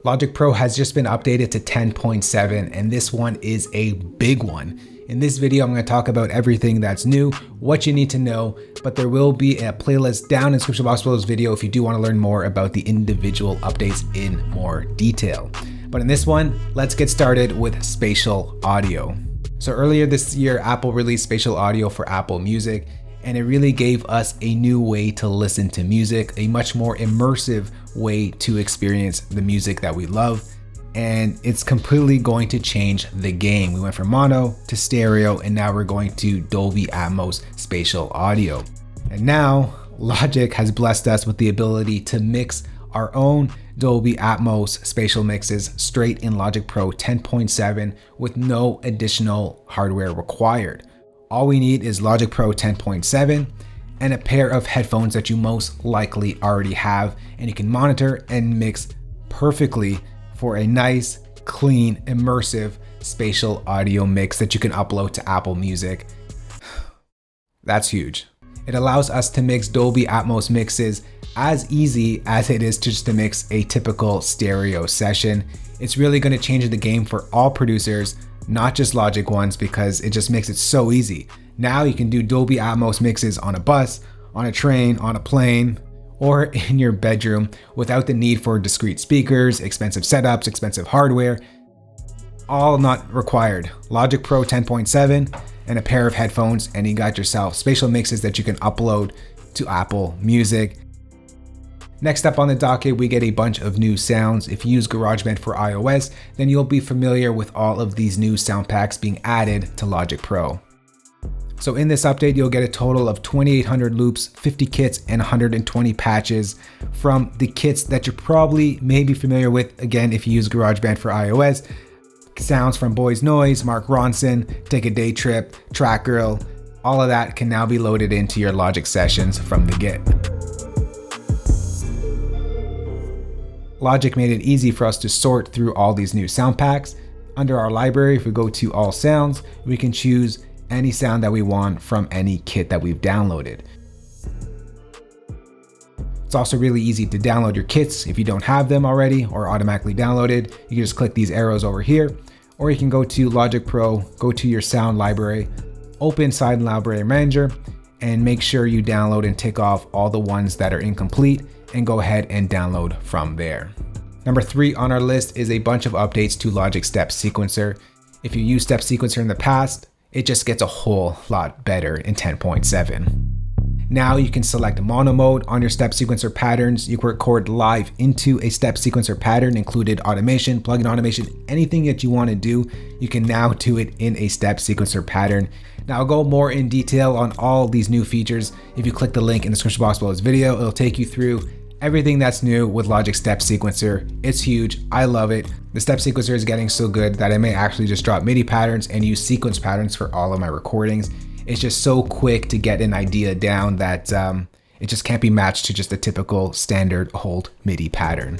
Logic Pro has just been updated to 10.7, and this one is a big one. In this video, I'm going to talk about everything that's new, what you need to know, but there will be a playlist down in the description box below this video if you do want to learn more about the individual updates in more detail. But in this one, let's get started with spatial audio. So earlier this year, Apple released spatial audio for Apple Music, and it really gave us a new way to listen to music, a much more immersive way to experience the music that we love. And it's completely going to change the game. We went from mono to stereo, and now we're going to Dolby Atmos spatial audio. And now Logic has blessed us with the ability to mix our own Dolby Atmos spatial mixes straight in Logic Pro 10.7 with no additional hardware required. All we need is Logic Pro 10.7 and a pair of headphones that you most likely already have, and you can monitor and mix perfectly for a nice, clean, immersive spatial audio mix that you can upload to Apple Music. That's huge. It allows us to mix Dolby Atmos mixes as easy as it is to mix a typical stereo session. It's really going to change the game for all producers, not just Logic ones, because it just makes it so easy. Now you can do Dolby Atmos mixes on a bus, on a train, on a plane, or in your bedroom without the need for discrete speakers, expensive setups, expensive hardware. All not required. Logic Pro 10.7 and a pair of headphones, and you got yourself spatial mixes that you can upload to Apple Music. Next up on the docket, we get a bunch of new sounds. If you use GarageBand for iOS, then you'll be familiar with all of these new sound packs being added to Logic Pro. So in this update, you'll get a total of 2,800 loops, 50 kits, and 120 patches from the kits that you're probably maybe familiar with. Again, if you use GarageBand for iOS, sounds from Boys Noise, Mark Ronson, Take a Day Trip, Track Girl, all of that can now be loaded into your Logic sessions from the get. Logic made it easy for us to sort through all these new sound packs. Under our library, if we go to all sounds, we can choose any sound that we want from any kit that we've downloaded. It's also really easy to download your kits if you don't have them already or automatically downloaded. You can just click these arrows over here, or you can go to Logic Pro, go to your sound library, open Sound Library Manager, and make sure you download and tick off all the ones that are incomplete, and go ahead and download from there. Number 3 on our list is a bunch of updates to Logic Step Sequencer. If you used Step Sequencer in the past, it just gets a whole lot better in 10.7. Now you can select mono mode on your step sequencer patterns. You can record live into a step sequencer pattern, included automation, plugin automation, anything that you want to do, you can now do it in a step sequencer pattern. Now I'll go more in detail on all these new features. If you click the link in the description box below this video, it'll take you through everything that's new with Logic Step Sequencer. It's huge. I love it. The Step Sequencer is getting so good that I may actually just drop MIDI patterns and use sequence patterns for all of my recordings. It's just so quick to get an idea down that it just can't be matched to just a typical standard old MIDI pattern.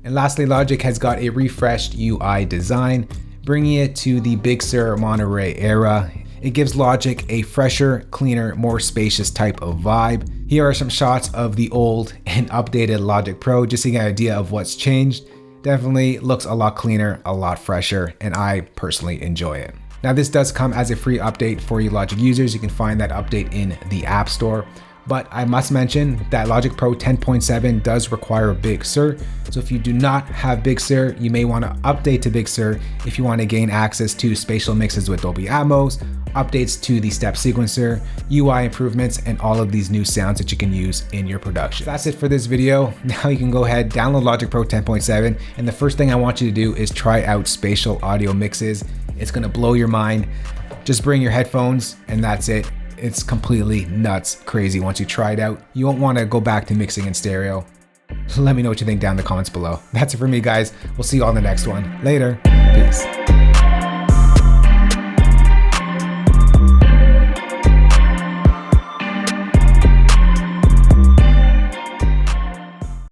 And lastly, Logic has got a refreshed UI design, bringing it to the Big Sur Monterey era. It gives Logic a fresher, cleaner, more spacious type of vibe. Here are some shots of the old and updated Logic Pro, just to get an idea of what's changed. Definitely looks a lot cleaner, a lot fresher, and I personally enjoy it. Now this does come as a free update for you Logic users. You can find that update in the App Store. But I must mention that Logic Pro 10.7 does require Big Sur. So if you do not have Big Sur, you may want to update to Big Sur if you want to gain access to spatial mixes with Dolby Atmos, updates to the step sequencer, UI improvements, and all of these new sounds that you can use in your production. That's it for this video. Now you can go ahead, download Logic Pro 10.7, and the first thing I want you to do is try out spatial audio mixes. It's gonna blow your mind. Just bring your headphones and that's it. It's completely nuts, crazy once you try it out. You won't want to go back to mixing in stereo. Let me know what you think down in the comments below. That's it for me, guys. We'll see you all in the next one. Later. Peace.